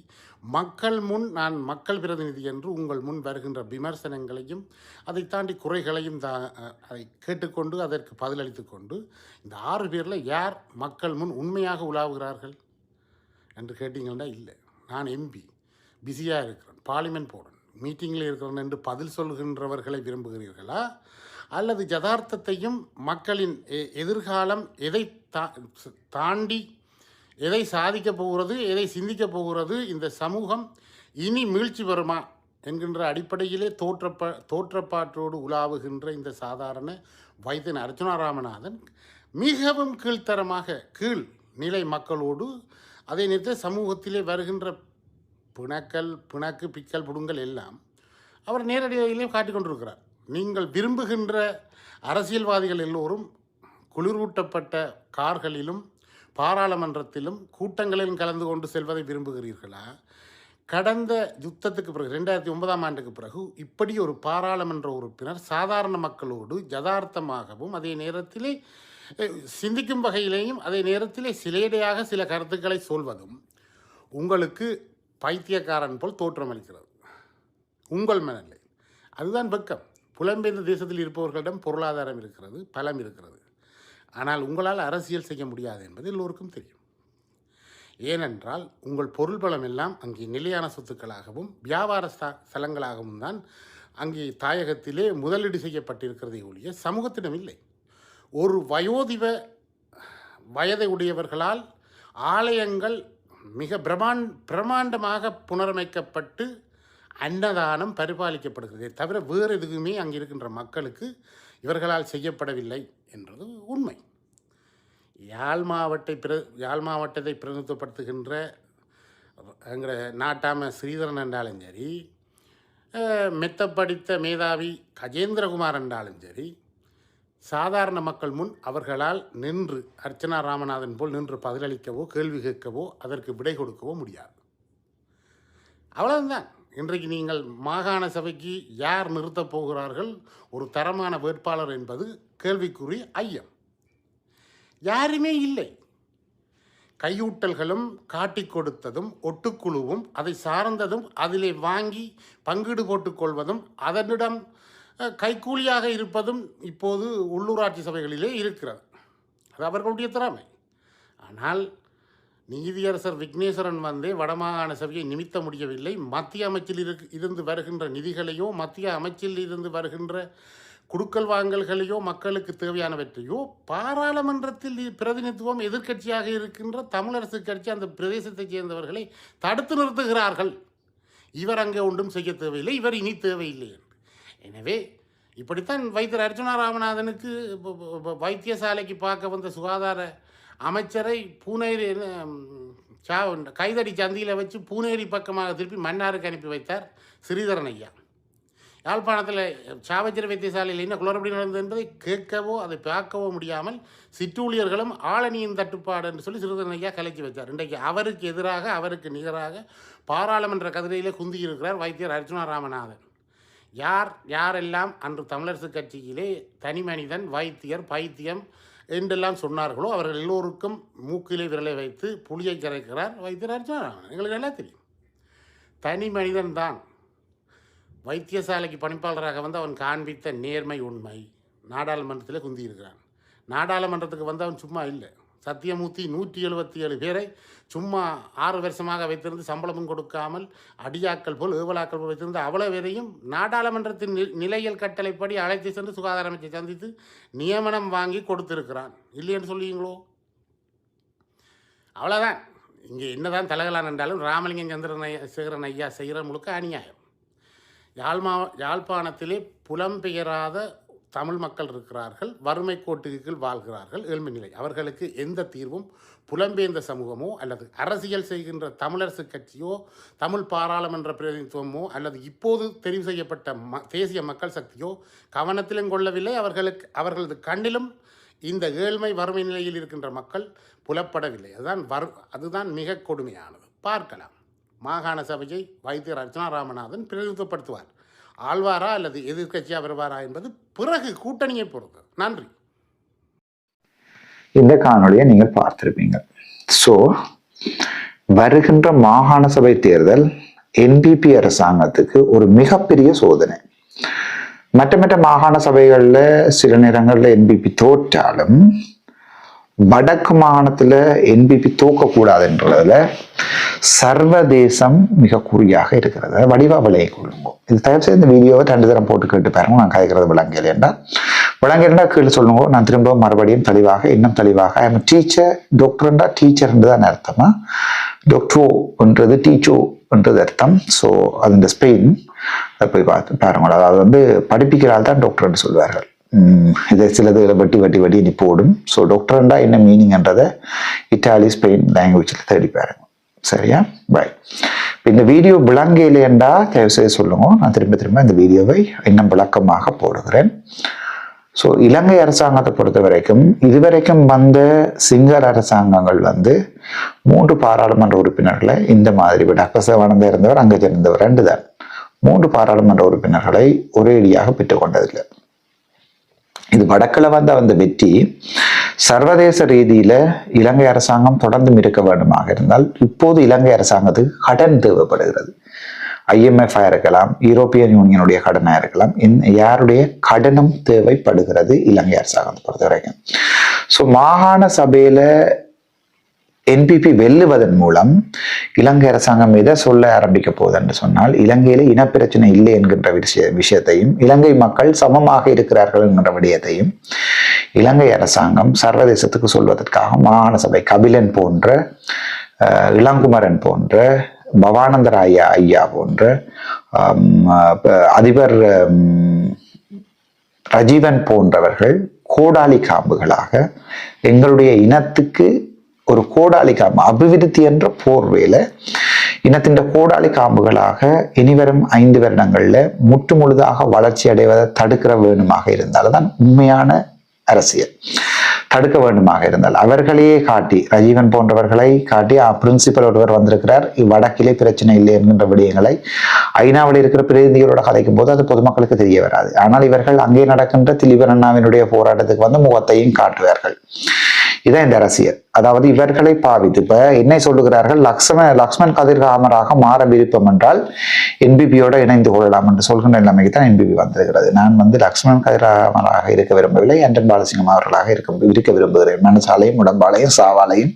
மக்கள் முன் நான் மக்கள் பிரதிநிதி என்று உங்கள் முன் வருகின்ற விமர்சனங்களையும் அதை தாண்டி குறைகளையும் அதை கேட்டுக்கொண்டு அதற்கு பதிலளித்து கொண்டு இந்த 6 பேரில் யார் மக்கள் முன் உண்மையாக உலாவுகிறார்கள் என்று கேட்டீங்கன்னா இல்லை. நான் எம்பி பிஸியாக இருக்கிறேன், பார்லிமெண்ட் போர்டு மீட்டிங்கில் இருக்கிற என்று பதில் சொல்கின்றவர்களை விரும்புகிறீர்களா, அல்லது யதார்த்தத்தையும் மக்களின் எதிர்காலம் எதை தாண்டி எதை சாதிக்கப் போகிறது, எதை சிந்திக்கப் போகிறது, இந்த சமூகம் இனி மீழ்ச்சி வருமா என்கின்ற அடிப்படையிலே தோற்றப்பாட்டோடு உலாவுகின்ற இந்த சாதாரண வைத்தியன் அர்ச்சுனா ராமநாதன் மிகவும் கீழ்த்தரமாக கீழ் நிலை மக்களோடு அதே நேரத்தில் சமூகத்திலே வருகின்ற பிணக்கு பிக்கல் புடுங்கல் எல்லாம் அவர் நேரடியிலே காட்டிக்கொண்டிருக்கிறார். நீங்கள் விரும்புகின்ற அரசியல்வாதிகள் எல்லோரும் குளிரூட்டப்பட்ட கார்களிலும் பாராளுமன்றத்திலும் கூட்டங்களிலும் கலந்து கொண்டு செல்வதை விரும்புகிறீர்களா? கடந்த யுத்தத்துக்கு பிறகு 2009ஆம் ஆண்டுக்கு பிறகு இப்படி ஒரு பாராளுமன்ற உறுப்பினர் சாதாரண மக்களோடு யதார்த்தமாகவும் அதே நேரத்திலே சிந்திக்கும் வகையிலேயும் அதே நேரத்திலே சிலேடையாக சில கருத்துக்களை சொல்வதும் உங்களுக்கு பைத்தியக்காரன் போல் தோற்றமளிக்கிறது உங்கள் மனநிலை. அதுதான் வெக்கம். புலம்பெயர்ந்த தேசத்தில் இருப்பவர்களிடம் பொருளாதாரம் இருக்கிறது, பலம் இருக்கிறது, ஆனால் உங்களால் அரசியல் செய்ய முடியாது என்பது எல்லோருக்கும் தெரியும். ஏனென்றால் உங்கள் பொருள் பலம் எல்லாம் அங்கே நிலையான சொத்துக்களாகவும் வியாபார ஸ்தலங்களாகவும் தான் அங்கே தாயகத்திலே முதலீடு செய்யப்பட்டிருக்கிறதை ஒழிய சமூகத்திடம் இல்லை. ஒரு வயோதிப வயதை உடையவர்களால் ஆலயங்கள் மிக பிரமாண்டமாக புனரமைக்கப்பட்டு அன்னதானம் பரிபாலிக்கப்படுகிறதே தவிர வேறு எதுவுமே அங்கே இருக்கின்ற மக்களுக்கு இவர்களால் செய்யப்படவில்லை என்றது உண்மை. யாழ் மாவட்டத்தை பிரதிநிதித்துவப்படுத்துகின்ற என்கிற நாட்டாம ஸ்ரீதரன் என்றாலும் சரி, மெத்த படித்த மேதாவி கஜேந்திரகுமார் என்றாலும் சரி, சாதாரண மக்கள் முன் அவர்களால் நின்று அர்ச்சனா ராமநாதன் போல் நின்று பதிலளிக்கவோ கேள்வி கேட்கவோ அதற்கு விடை கொடுக்கவோ முடியாது. அவ்வளவுதான். இன்றைக்கு நீங்கள் மாகாண சபைக்கு யார் நிறுத்தப் போகிறார்கள், ஒரு தரமான வேட்பாளர் என்பது கேள்விக்குறி ஐயம். யாருமே இல்லை. கையூட்டல்களும் காட்டி கொடுத்ததும் ஒட்டுக்குழுவும் அதை சார்ந்ததும் அதிலே வாங்கி பங்கீடு போட்டுக்கொள்வதும் அதனிடம் கைக்கூலியாக இருப்பதும் இப்போது உள்ளூராட்சி சபைகளிலே இருக்கிறது. அது அவர்களுடைய திறமை. ஆனால் நீதியரசர் விக்னேஸ்வரன் வந்தே வடமாகாண சபையை நிமித்த முடியவில்லை. மத்திய அமைச்சில் இருந்து வருகின்ற நிதிகளையோ மத்திய அமைச்சில் இருந்து வருகின்ற குடுக்கல் வாங்கல்களையோ மக்களுக்கு தேவையானவற்றையோ பாராளுமன்றத்தில் பிரதிநிதித்துவம் எதிர்க்கட்சியாக இருக்கின்ற தமிழரசு கட்சி அந்த பிரதேசத்தைச் சேர்ந்தவர்களை தடுத்து நிறுத்துகிறார்கள். இவர் அங்கே ஒன்றும் செய்ய தேவையில்லை, இவர் இனி தேவையில்லை என்று. எனவே இப்படித்தான் வைத்தியர் அர்ச்சுனா ராமநாதனுக்கு வைத்தியசாலைக்கு பார்க்க வந்த சுகாதார அமைச்சரை பூனேரி கைதடி சந்தியில் வச்சு பூனேரி பக்கமாக திருப்பி மன்னாருக்கு அனுப்பி வைத்தார் ஸ்ரீதரன் ஐயா. யாழ்ப்பாணத்தில் சாவச்சேரி வைத்தியசாலையில் என்ன குளறுபடி நடந்தது என்பதை கேட்கவோ அதை பார்க்கவோ முடியாமல் சிற்றூழியர்களும் ஆளணியின் தட்டுப்பாடு என்று சொல்லி ஸ்ரீதரன் ஐயா கலைச்சி வைத்தார். இன்றைக்கு அவருக்கு எதிராக அவருக்கு நிகராக பாராளுமன்ற கதிரையிலே குந்தியிருக்கிறார் வைத்தியர் அர்ச்சுனா ராமநாதன். யாரெல்லாம் அன்று தமிழரசு கட்சியிலே தனி மனிதன் வைத்தியர் பைத்தியம் என்றெல்லாம் சொன்னார்களோ அவர்கள் எல்லோருக்கும் மூக்கிலே விரலை வைத்து புளியை கரைக்கிறார் வைத்தியர் அர்ச்சுனா ராமநாதன். எங்களுக்கு எல்லாம் தெரியும். தனி மனிதன் தான் வைத்தியசாலைக்கு பணிப்பாளராக வந்து அவன் காண்பித்த நேர்மை உண்மை நாடாளுமன்றத்தில் குந்தியிருக்கிறான். நாடாளுமன்றத்துக்கு வந்து அவன் சும்மா இல்லை. சத்தியமூர்த்தி 177 பேரை சும்மா 6 வருஷமாக வைத்திருந்து சம்பளமும் கொடுக்காமல் அடியாக்கள் போல் ஏவலாக்கள் போல் வைத்திருந்து அவ்வளோ பேரையும் நாடாளுமன்றத்தின் நிலையல் கட்டளைப்படி அழைத்து சென்று சுகாதார அமைச்சை சந்தித்து நியமனம் வாங்கி கொடுத்திருக்கிறான். இல்லைன்னு சொல்லுவீங்களோ? அவ்வளோதான். இங்கே என்னதான் தலைகளான் என்றாலும் ராமலிங்கம் சந்திரசேகரன் ஐயா செய்கிற முழுக்க அநியாயம். யாழ்ப்பாணத்திலே புலம்பெயராத தமிழ் மக்கள் இருக்கிறார்கள், வறுமை கோட்டுக்கு கீழ் வாழ்கிறார்கள், ஏழ்மை நிலை. அவர்களுக்கு எந்த தீர்வும் புலம்பெயர்ந்த சமூகமோ அல்லது அரசியல் செய்கின்ற தமிழரசு கட்சியோ தமிழ் பாராளுமன்ற பிரதிநிதித்துவமோ அல்லது இப்போது தெரிவு செய்யப்பட்ட தேசிய மக்கள் சக்தியோ கவனத்திலும் கொள்ளவில்லை. அவர்களது கண்ணிலும் இந்த ஏழ்மை வறுமை நிலையில் இருக்கின்ற மக்கள் புலப்படவில்லை. அதுதான் மிக கொடுமையானது. பார்க்கலாம். மாகாண சபையை வைத்தியர் அர்ச்சுனா ராமநாதன் பிரதிநிதித்துவப்படுத்துவார். ஆழ்வாரா அல்லது எதிர்கட்சியாக வருவாரா என்பது பிறகு கூட்டணியை பொறுத்து. நன்றி. இந்த காணொலியை நீங்கள் பார்த்திருப்பீங்க. ஸோ வருகின்ற மாகாண சபை தேர்தல் என்பிபி அரசாங்கத்துக்கு ஒரு மிகப்பெரிய சோதனை. மற்ற மாகாண சபைகளில் சில நேரங்களில் என்பிபி தோற்றாலும் வடக்கு மாகாணத்தில் என்பிபி தோக்கக்கூடாதுன்றதுல சர்வதேசம் மிக குறியாக இருக்கிறது. வடிவா விளையை கொள்ளுங்க. இது தயவு செய்து இந்த வீடியோவை 2 தரம் போட்டு கேட்டு பாருங்க. நான் கதைக்கிறது விளங்கல என்றா கீழே சொல்லுங்க. நான் திரும்ப மறுபடியும் தெளிவாக இன்னும் தெளிவாக ஐம் டீச்சர். டாக்டர்ன்றா டீச்சர் தான் அர்த்தமா, டாக்டரோ என்றது டீச்சோ என்றது அர்த்தம். ஸோ அது இந்த ஸ்பெயின் அதை போய் பார்த்து பாருங்க. அதாவது வந்து படிப்பிக்கிறாள் தான் டாக்டர்ன்னு சொல்வார்கள். இதை சிலது வட்டி நீ போடும். ஸோ டாக்டர்ண்டா என்ன மீனிங்ன்றதை இட்டாலி ஸ்பெயின் லாங்குவேஜில் தேடி பாருங்க. சரியா? பாய். இந்த வீடியோ விளங்கலையேண்டா தயவு செய்து சொல்லுங்க. நான் திரும்ப இந்த வீடியோவை இன்னும் விளக்கமாக போடுகிறேன். ஸோ இலங்கை அரசாங்கத்தை பொறுத்த வரைக்கும் இதுவரைக்கும் வந்த சிங்கள அரசாங்கங்கள் வந்து 3 பாராளுமன்ற உறுப்பினர்களை இந்த மாதிரி டாக்டர் சிவானந்தா இருந்தவர், அங்கே இருந்தவர் 2 தான் 3 பாராளுமன்ற உறுப்பினர்களை ஒரேடியாக பெற்றுக்கொண்டதில்லை. இது வடக்கில் வந்த வெற்றி சர்வதேச ரீதியில இலங்கை அரசாங்கம் தொடர்ந்து இருக்க வேண்டுமாக இருந்தால் இப்போது இலங்கை அரசாங்கத்துக்கு கடன் தேவைப்படுகிறது. IMF இருக்கலாம், யூரோப்பியன் யூனியனுடைய கடனாக இருக்கலாம், யாருடைய கடனும் தேவைப்படுகிறது இலங்கை அரசாங்கத்தை பொறுத்த வரைக்கும். ஸோ மாகாண சபையில NPP வெல்லுவதன் மூலம் இலங்கை அரசாங்கம் எதை சொல்ல ஆரம்பிக்க போகுது என்று சொன்னால், இலங்கையில இனப்பிரச்சனை இல்லை என்கின்ற விஷயத்தையும், இலங்கை மக்கள் சமமாக இருக்கிறார்கள் என்கின்ற விடயத்தையும் இலங்கை அரசாங்கம் சர்வதேசத்துக்கு சொல்வதற்காக மாகாண சபை கபிலன் போன்ற, இளங்குமரன் போன்ற, பவானந்தர் ஐயா போன்ற, அதிபர் ரஜீவன் போன்றவர்கள் கோடாலி காம்புகளாக எங்களுடைய இனத்துக்கு ஒரு கோடாலி காம்பு அபிவிருத்தி என்ற போர்வேல இனத்தின் கோடாலி காம்புகளாக இனிவரும் 5 வருடங்கள்ல முற்று முழுதாக வளர்ச்சி அடைவதை தடுக்கிற வேண்டுமாக இருந்தால்தான் உண்மையான அரசியல். தடுக்க வேண்டுமாக இருந்தால் அவர்களையே காட்டி, ரஜீவன் போன்றவர்களை காட்டி பிரின்சிபல் ஒருவர் வந்திருக்கிறார், வடக்கிலே பிரச்சனை இல்லை என்கின்ற விடயங்களை ஐநாவில் இருக்கிற பிரதிநிதிகளோட கலைக்கும் போது அது பொதுமக்களுக்கு தெரிய வராது. ஆனால் இவர்கள் அங்கே நடக்கின்ற திலீபன் அண்ணாவினுடைய போராட்டத்துக்கு வந்து முகத்தையும் காட்டுவார்கள். இதான் இந்த அரசியல். அதாவது இவர்களை பாவித்து இப்ப என்ன சொல்லுகிறார்கள், லக்ஷ்மன் கதிர்காமராக மாற விருப்பம் என்றால் NPPயோட இணைந்து கொள்ளலாம் என்று சொல்கின்ற நிலைமைக்கு தான் NPP வந்திருக்கிறது. நான் வந்து லக்ஷ்மன் கதிர்காமராக இருக்க விரும்பவில்லை, அண்டன் பாலசிங்கம் அவர்களாக இருக்க விரும்புகிறேன். மனசாலையும் உடம்பாலையும் சாவாலையும்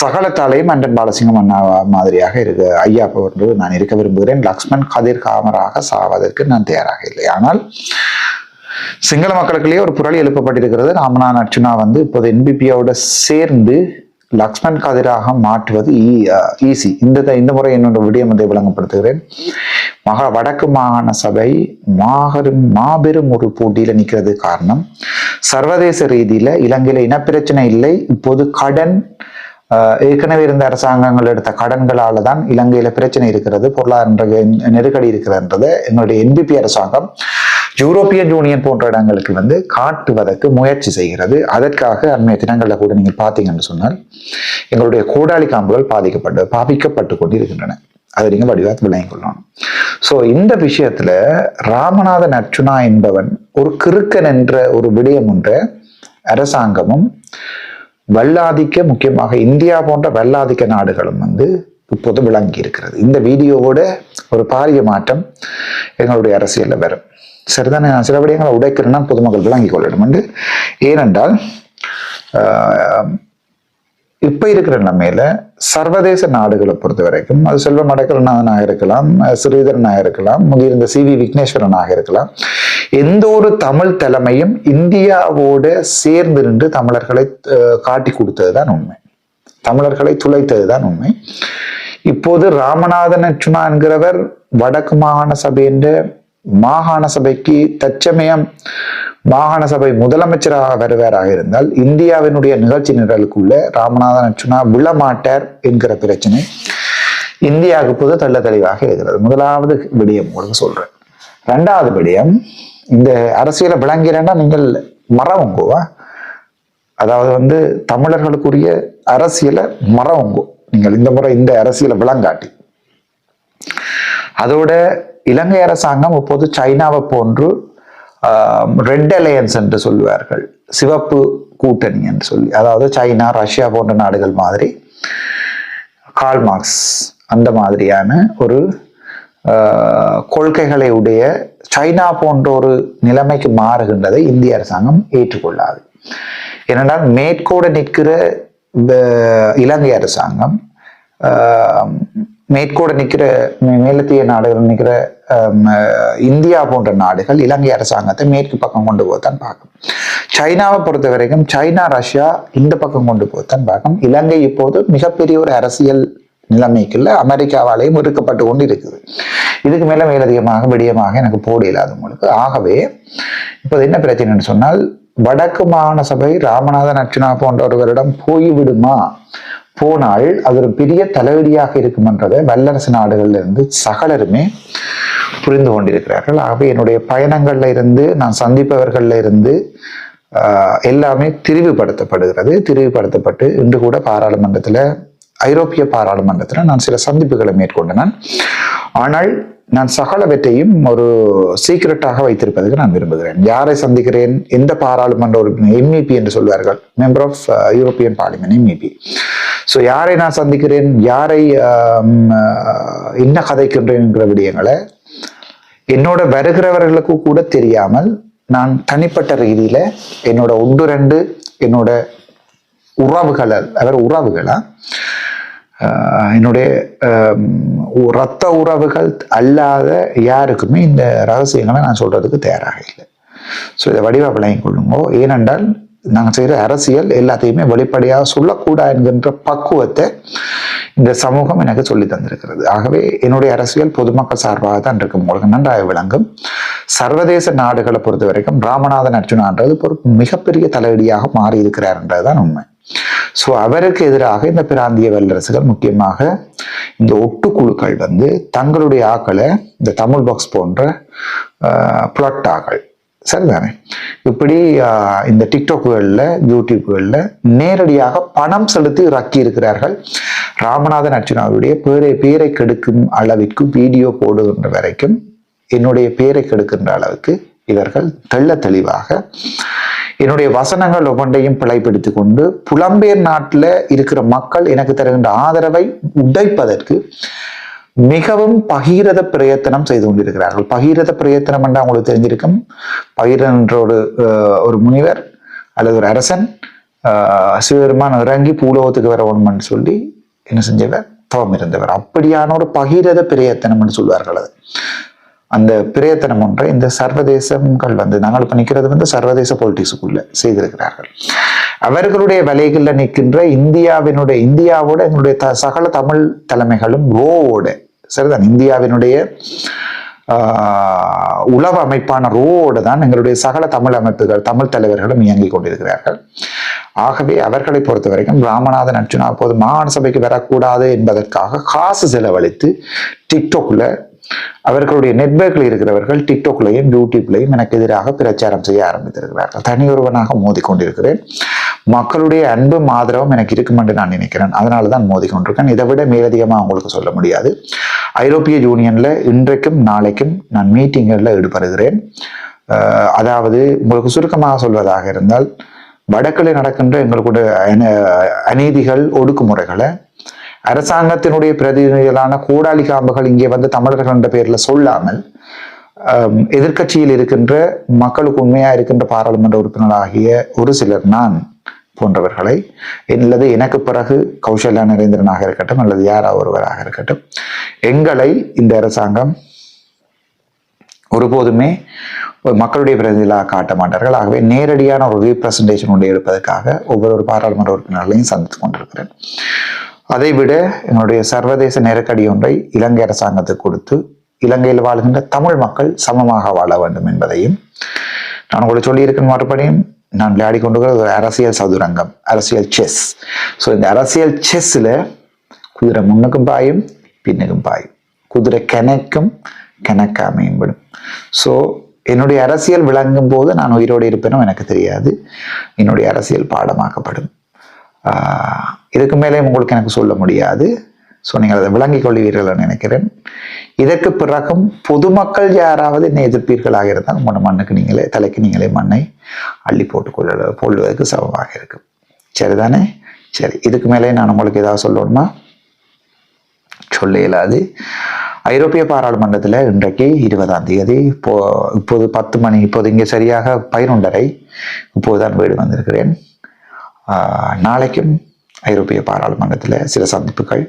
சகலத்தாலையும் அண்டன் பாலசிங்கம் அண்ணா மாதிரியாக ஐயா போன்று நான் இருக்க விரும்புகிறேன். லக்ஷ்மன் கதிர்காமராக சாவதற்கு நான் தயாராக இல்லை. ஆனால் சிங்கள மக்களுக்குள்ளேயே ஒரு புரளி எழுப்பப்பட்டிருக்கிறது. ராமநாதன் அர்ச்சுனா வந்து இப்போது NPPயோட சேர்ந்து லக்ஷ்மன் கதிராக மாற்றுவது ஈஸி. இந்த முறை என்னோட விடயம் வந்து விளங்கப்படுத்துகிறேன். வடக்கு மாகாண சபை மாபெரும் ஒரு போட்டியில நிற்கிறது. காரணம், சர்வதேச ரீதியில இலங்கையில இனப்பிரச்சனை இல்லை, இப்போது கடன், ஏற்கனவே இருந்த அரசாங்கங்கள் எடுத்த கடன்களால தான் இலங்கையில பிரச்சனை இருக்கிறது, பொருளாதார நெருக்கடி இருக்கிறது. எங்களுடைய NPP அரசாங்கம் யூரோப்பியன் யூனியன் போன்ற இடங்களுக்கு வந்து காட்டுவதற்கு முயற்சி செய்கிறது. அதற்காக அண்மைய தினங்களில் கூட நீங்கள் பார்த்தீங்கன்னு சொன்னால் எங்களுடைய கோடாலி காம்புகள் பாதிக்கப்பட்டு கொண்டு இருக்கின்றன. அதை நீங்க வடிவாக விளங்கிக் கொள்ளணும். ஸோ இந்த விஷயத்துல ராமநாதன் அர்ச்சுனா என்பவன் ஒரு கிறுக்கன் என்ற ஒரு விடயம் என்ற அரசாங்கமும் வல்லாதிக்க, முக்கியமாக இந்தியா போன்ற வல்லாதிக்க நாடுகளும் வந்து இப்போது விளங்கி இருக்கிறது. இந்த வீடியோவோட ஒரு பாரிய மாற்றம் எங்களுடைய அரசியல்ல வரும். சரிதானே? நான் சில விடயங்களை உடைக்கிறேன்னா பொதுமக்கள் விளங்கிக் கொள்ளணும் என்று. ஏனென்றால் இப்ப இருக்கிற நிலைமையில சர்வதேச நாடுகளை பொறுத்த வரைக்கும் அது செல்வம் அடக்கலநாதனாக இருக்கலாம், ஸ்ரீதரனாக இருக்கலாம், முதிர்ந்த CV விக்னேஸ்வரனாக இருக்கலாம், எந்த ஒரு தமிழ் தலைமையும் இந்தியாவோட சேர்ந்து நின்று தமிழர்களை காட்டி கொடுத்ததுதான் உண்மை, தமிழர்களை துளைத்ததுதான் உண்மை. இப்போது ராமநாதன் அர்ச்சுனா என்கிறவர் வடக்கு மாகாண சபை என்ற மாகாண சபைக்கு தற்சமயம் மாகாண சபை முதலமைச்சராக வருவாராக இருந்தால் இந்தியாவினுடைய நிகழ்ச்சி நிரலுக்குள்ள ராமநாதன் அர்ச்சுனா விழமாட்டார் என்கிற பிரச்சனை இந்தியாவுக்கு பொது தெள்ள தெளிவாக இருக்கிறது. முதலாவது விடயம் உங்களுக்கு சொல்றேன். 2வது விடயம், இந்த அரசியலை விளங்கிறேன்னா நீங்கள் மறவுங்கோவா, அதாவது வந்து தமிழர்களுக்குரிய அரசியலை மறவுங்கோ நீங்கள் இந்த முறை இந்த அரசியலை விளங்காட்டி. அதோட இலங்கை அரசாங்கம் இப்போது சைனாவை போன்று ரெட் அலையன்ஸ் என்று சொல்லுவார்கள், சிவப்பு கூட்டணி என்று சொல்லி, அதாவது சைனா, ரஷ்யா போன்ற நாடுகள் மாதிரி, கார்ல் மார்க்ஸ் அந்த மாதிரியான ஒரு கொள்கைகளை உடைய சைனா போன்ற ஒரு நிலைமைக்கு மாறுகின்றதை இந்திய அரசாங்கம் ஏற்றுக்கொள்ளாது. ஏனென்றால் மேற்கோட நிற்கிற இலங்கை அரசாங்கம் மேற்கோட நிற்கிற மேலத்திய நாடுகள் நிற்கிற இந்தியா போன்ற நாடுகள் இலங்கை அரசாங்கத்தை மேற்கு பக்கம் கொண்டு போகத்தான் பார்க்கும். சைனாவை பொறுத்த வரைக்கும் சைனா ரஷ்யா இந்த பக்கம் கொண்டு போகத்தான் பார்க்கும். இலங்கை இப்போது மிகப்பெரிய ஒரு அரசியல் நிலைமைக்குள்ள அமெரிக்காவாலேயும் ஒதுக்கப்பட்டு கொண்டு இருக்குது. இதுக்கு மேல மேலதிகமாக விடியமாக எனக்கு போட இல்லாதவங்களுக்கு. ஆகவே இப்போது என்ன பிரச்சனைன்னு சொன்னால், வடக்கு மாகாண சபை ராமநாதன் அர்ச்சுனா போன்றவர்களிடம் போய்விடுமா, போனால் அது ஒரு பெரிய தலைவலியாக இருக்குமென்றதை வல்லரசு நாடுகள்ல இருந்து சகலருமே புரிந்து கொண்டிருக்கிறார்கள். ஆகவே என்னுடைய பயணங்கள்ல இருந்து நான் சந்திப்பவர்கள்ல இருந்து எல்லாமே திரிவுபடுத்தப்பட்டு இன்று கூட ஐரோப்பிய பாராளுமன்றத்தில் நான் சில சந்திப்புகளை மேற்கொண்டேன். ஆனால் நான் சகலவற்றையும் ஒரு சீக்ரெட்டாக வைத்திருப்பதற்கு நான் விரும்புகிறேன். யாரை சந்திக்கிறேன், எந்த பாராளுமன்ற உறுப்பினர், எம்இபி என்று சொல்வார்கள், member of European parliament, MEP. So யாரை நான் சந்திக்கிறேன், யாரை என்ன கதைக்கின்றேன் என்கிற விடயங்களை என்னோட வருகிறவர்களுக்கு கூட தெரியாமல் நான் தனிப்பட்ட ரீதியில என்னோட ஒன்று ரெண்டு என்னோட உறவுகளா என்னுடைய இரத்த உறவுகள் அல்லாத யாருக்குமே இந்த ரகசியங்களை நான் சொல்றதுக்கு தயாராக இல்லை. ஸோ இதை வடிவா விளங்கிக் கொள்ளுங்கோ. ஏனென்றால் நாங்கள் செய்கிற அரசியல் எல்லாத்தையுமே வெளிப்படையாக சொல்லக்கூடாது என்கின்ற பக்குவத்தை இந்த சமூகம் எனக்கு சொல்லி தந்திருக்கிறது. ஆகவே என்னுடைய அரசியல் பொதுமக்கள் சார்பாக தான் இருக்கும், உங்களுக்கு நன்றாக விளங்கும். சர்வதேச நாடுகளை பொறுத்த வரைக்கும் ராமநாதன் அர்ச்சுனான்றது ஒரு மிகப்பெரிய தலைவலியாக மாறி இருக்கிறார் என்றதுதான் உண்மை. ஸோ அவருக்கு எதிராக இந்த பிராந்திய வல்லரசுகள், முக்கியமாக இந்த ஒட்டுக்குழுக்கள் தங்களுடைய ஆக்களை இந்த தமிழ் பாக்ஸ் போன்ற புலட்டாக்கள், சரிதானே, இப்படி இந்த டிக்டாக்குகளில் யூடியூப்களில் நேரடியாக பணம் செலுத்தி இறக்கி இருக்கிறார்கள். ராமநாதன் அர்ச்சுனாவுடைய பேரை கெடுக்கும் அளவிற்கு வீடியோ போடுகின்ற வரைக்கும், என்னுடைய பேரை கெடுக்கின்ற அளவுக்கு இவர்கள் தெளிவாக என்னுடைய வசனங்கள் ஒவ்வொன்றையும் பிழைப்படுத்தி கொண்டு புலம்பெயர் நாட்டில் இருக்கிற மக்கள் எனக்கு தருகின்ற ஆதரவை உடைப்பதற்கு மிகவும் பகீரத பிரயத்தனம் செய்து கொண்டிருக்கிறார்கள். பகீரத பிரயத்தனம் என்று அவங்களுக்கு தெரிஞ்சிருக்கும். பகீரன் என்ற ஒரு முனிவர் அல்லது ஒரு அரசன் சிவபெருமான் இறங்கி பூலோகத்துக்கு வர வேணும்னு சொல்லி என்ன செஞ்சவர், தவம் இருந்தவர். அப்படியான ஒரு பகீரத பிரயத்தனம் என்று சொல்வார்கள். அது அந்த பிரயத்தனம் ஒன்றை இந்த சர்வதேசங்கள் நாங்கள் இப்ப நிற்கிறது சர்வதேச பொலிட்டிக்ஸுக்குள்ள செய்திருக்கிறார்கள். அவர்களுடைய வலைகளில் நிற்கின்ற இந்தியாவோட எங்களுடைய சகல தமிழ் தலைமைகளும் ரோவோட, சரிதான், இந்தியாவினுடைய உளவு அமைப்பான ரோவோடு தான் எங்களுடைய சகல தமிழ் அமைப்புகள், தமிழ் தலைவர்களும் இயங்கிக் கொண்டிருக்கிறார்கள். ஆகவே அவர்களை பொறுத்த வரைக்கும் ராமநாதன் அர்ச்சுனா அப்போது மாகாண சபைக்கு வரக்கூடாது என்பதற்காக காசு செலவழித்து டிக்டாக்ல அவர்களுடைய நெட்வொர்க்கில் இருக்கிறவர்கள் டிக்டாக்லையும் யூடியூப்லையும் எனக்கு எதிராக பிரச்சாரம் செய்ய ஆரம்பித்திருக்கிறார்கள். தனியொருவனாக மோதிக்கொண்டிருக்கிறேன். மக்களுடைய அன்பும் ஆதரவும் எனக்கு இருக்கும் என்று நான் நினைக்கிறேன். அதனாலதான் மோதிக்கொண்டிருக்கேன். இதை விட மேலதிகமா உங்களுக்கு சொல்ல முடியாது. ஐரோப்பிய யூனியன்ல இன்றைக்கும் நாளைக்கும் நான் மீட்டிங்கள்ல ஈடுபடுகிறேன். அதாவது உங்களுக்கு சுருக்கமாக சொல்வதாக இருந்தால், வடக்கில் நடக்கின்ற எங்களுடைய அநீதிகள், ஒடுக்குமுறைகளை அரசாங்கத்தினுடைய பிரதிநிதிகளான கோடாலி காம்புகள் இங்கே தமிழர்கள் என்ற பெயர்ல சொல்லாமல் எதிர்கட்சியில் இருக்கின்ற மக்களுக்கு உண்மையா இருக்கின்ற பாராளுமன்ற உறுப்பினராகிய ஒரு சிலர், நான் போன்றவர்களை, அல்லது எனக்கு பிறகு கௌசல்யா நரேந்திரனாக இருக்கட்டும் அல்லது யாராவது ஒருவராக இருக்கட்டும், எங்களை இந்த அரசாங்கம் ஒருபோதுமே மக்களுடைய பிரதிநிதிகளாக காட்ட மாட்டார்கள். ஆகவே நேரடியான ஒரு ரீப்ரசன்டேஷன் ஒன்றை எடுப்பதற்காக ஒவ்வொரு பாராளுமன்ற உறுப்பினர்களையும் சந்தித்து கொண்டிருக்கிறேன். அதைவிட என்னுடைய சர்வதேச நெருக்கடி ஒன்றை இலங்கை அரசாங்கத்துக்கு கொடுத்து இலங்கையில் வாழ்கின்ற தமிழ் மக்கள் சமமாக வாழ வேண்டும் என்பதையும் நான் உங்களுக்கு சொல்லியிருக்கேன். மறுபடியும் நான் விளையாடி கொண்டு ஒரு அரசியல் சதுரங்கம், அரசியல் செஸ். ஸோ இந்த அரசியல் செஸ்ல குதிரை முன்னுக்கும் பாயும், பின்னுக்கும் பாயும், குதிரை கணக்காமையும் விடும். ஸோ என்னுடைய அரசியல் விளங்கும் போது நான் உயிரோடு இருப்பேனும் எனக்கு தெரியாது. என்னுடைய அரசியல் பாடமாக்கப்படும். இதுக்கு மேலே உங்களுக்கு எனக்கு சொல்ல முடியாது. ஸோ நீங்கள் அதை விளங்கிக் கொள்வீர்கள் நினைக்கிறேன். இதற்கு பிறகும் பொதுமக்கள் யாராவது என்னை எதிர்ப்பீர்களாக இருந்தால் உங்களோட மண்ணுக்கு தலைக்கு நீங்களே மண்ணை அள்ளி போடுவதற்கு சமமாக இருக்கும். சரிதானே? சரி, இதுக்கு மேலே நான் உங்களுக்கு ஏதாவது சொல்லணுமா? சொல்ல இயலாது. ஐரோப்பிய பாராளுமன்றத்தில் இன்றைக்கு 20ஆம் தேதி, இப்போது 10 மணி, இப்போது இங்கே சரியாக 11:30, இப்போதுதான் வீடு வந்திருக்கிறேன். நாளைக்கும் ஐரோப்பிய பாராளுமன்றத்தில் சில சந்திப்புகள்,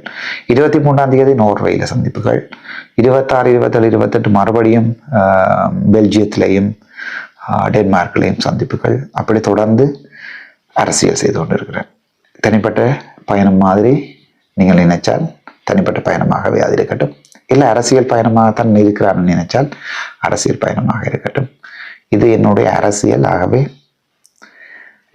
23ஆம் தேதி நோர்வேயில் சந்திப்புகள், 26, 27, 28 மறுபடியும் பெல்ஜியத்திலேயும் டென்மார்க்லேயும் சந்திப்புகள். அப்படி தொடர்ந்து அரசியல் செய்து கொண்டிருக்கிறேன். தனிப்பட்ட பயணம் மாதிரி நீங்கள் நினைச்சால் தனிப்பட்ட பயணமாகவே அது இருக்கட்டும், இல்லை அரசியல் பயணமாகத்தான் இருக்கிறான்னு நினைச்சால் அரசியல் பயணமாக இருக்கட்டும். இது என்னுடைய அரசியல். ஆகவே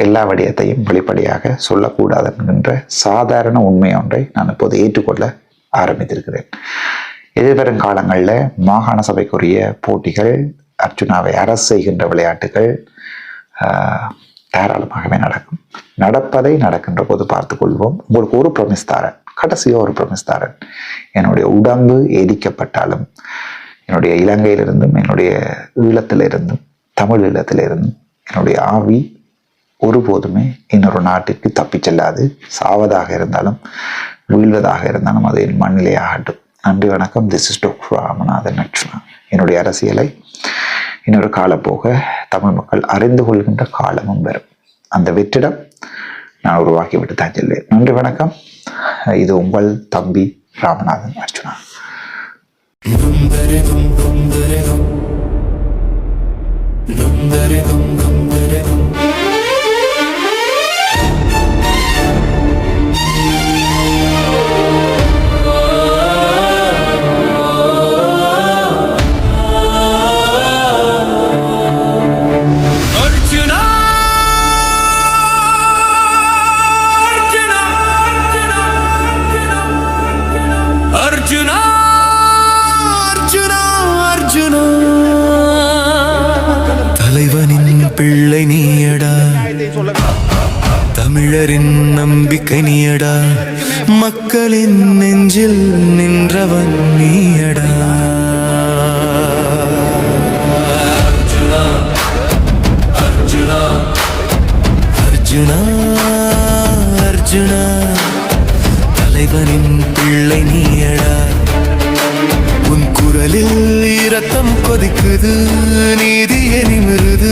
எல்லா விடயத்தையும் வெளிப்படையாக சொல்லக்கூடாது என்கின்ற சாதாரண உண்மை ஒன்றை நான் இப்போது ஏற்றுக்கொள்ள ஆரம்பித்திருக்கிறேன். எதிர்வரும் காலங்களில் மாகாண சபைக்குரிய போட்டிகள், அர்ச்சுனாவை அரசு செய்கின்ற விளையாட்டுகள் தாராளமாகவே நடக்கும். நடப்பதை நடக்கின்ற போது பார்த்துக்கொள்வோம். உங்களுக்கு ஒரு ப்ரொமிஸ் தாரன், கடைசியாக ஒரு ப்ரொமிஸ் தாரன். என்னுடைய உடம்பு எரிக்கப்பட்டாலும், என்னுடைய இலங்கையிலிருந்தும், என்னுடைய ஈழத்திலிருந்தும், தமிழ் ஈழத்திலிருந்தும் என்னுடைய ஆவி ஒருபோதுமே இன்னொரு நாட்டிற்கு தப்பிச் செல்லாது. சாவதாக இருந்தாலும் வீழ்வதாக இருந்தாலும் அது என் மண்ணிலே ஆகட்டும். நன்றி, வணக்கம். This is doctor Ramanathan Archuna. என்னுடைய அரசியலை இன்னொரு காலப்போக தமிழ் மக்கள் அறிந்து கொள்கின்ற காலமும் வரும். அந்த வெற்றிடம் நான் உருவாக்கிவிட்டு தான் செல்வேன். நன்றி, வணக்கம். இது உங்கள் தம்பி ராமநாதன் அர்ச்சுனா. தலைவனின் பிள்ளை நீயடா, தமிழரின் நம்பிக்கை நீயடா, மக்களின் நெஞ்சில் நின்றவன் நீயடா. அர்ஜுனா, அர்ஜுனா, அர்ஜுனா, தலைவனின் பிள்ளை நீயடா. உன் குரலில் இரத்தம் கொதிக்குது, நீதியை நிமிருது.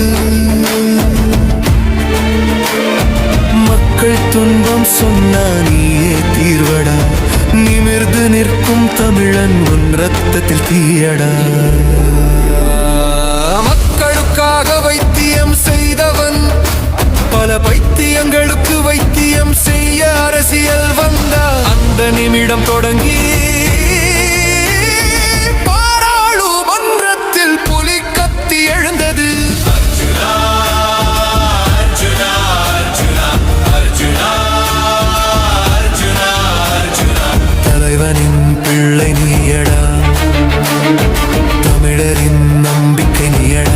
மக்கள் துன்பம் சொன்னா நீயே தீர்வடா, நிமிர்ந்து நிற்கும் தமிழன் உன் ரத்தத்தில் தீயடா. மக்களுக்காக வைத்தியம் செய்தவன், பல பைத்தியங்களுக்கு வைத்தியம் செய்ய அரசியல் வந்தா. அந்த நிமிடம் தொடங்கி புலி கத்தி எழுந்தது. அர்ஜுனா, அர்ஜுனா, அர்ஜுனா, அர்ஜுனா, அர்ஜுனா, அர்ஜுனா, தலைவனின் பிள்ளை நீயடா, தமிழரின் நம்பிக்கை நீயடா.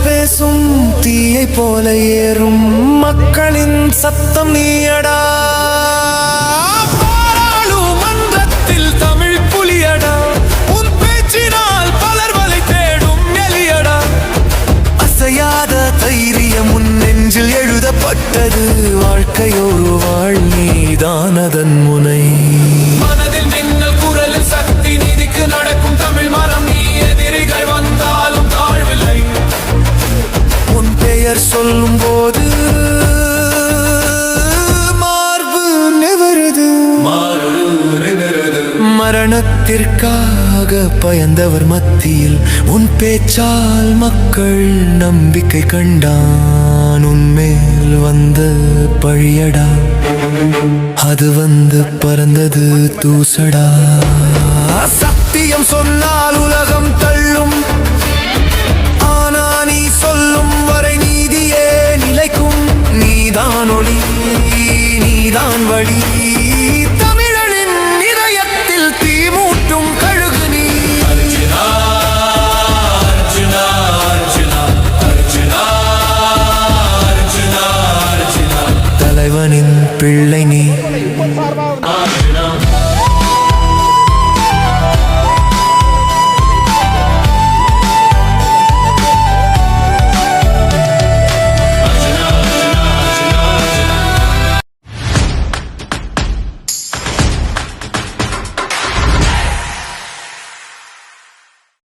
பேசும் தீயை போல ஏறும் மக்களின் சத்தம் நீயடா. பாராளுமன்றத்தில் தமிழ் புலியடா, உன் பேச்சினால் பலர் வலை தேடும் எலியடா. அசையாத தைரியம் உன் நெஞ்சில் எழுதப்பட்டது, வாழ்க்கையொரு வாழ் நீதான் அதன் முனை. மனதில் மின்னல் குரலில் சக்தி, நீதிக்கு நடக்கும் தமிழ் மரம். நீ எதிரிகள் வந்தாலும் தாழ்வில்லை, உன் பெயர் சொல்லும் போது மார்பு நிவருது. மரணத்திற்காக பயந்தவர் மத்தியில் உன் பேச்சால் மக்கள் நம்பிக்கை கண்டான். உன்மேல் வந்த பழியடா, அது வந்து பறந்தது தூசடா. சத்தியம் சொன்னால் உலகம் தள்ளும், ஆனா நீ சொல்லும் வரை நீதியே நிலைக்கும். நீதான் ஒளி, நீதான் வழி, தமிழனின் இதயத்தில் தீ மூட்டும் கழுகு நீ. அர்ஜுனா, அர்ஜுனா, அர்ஜுனா, அர்ஜுனா, பிள்ளை நீ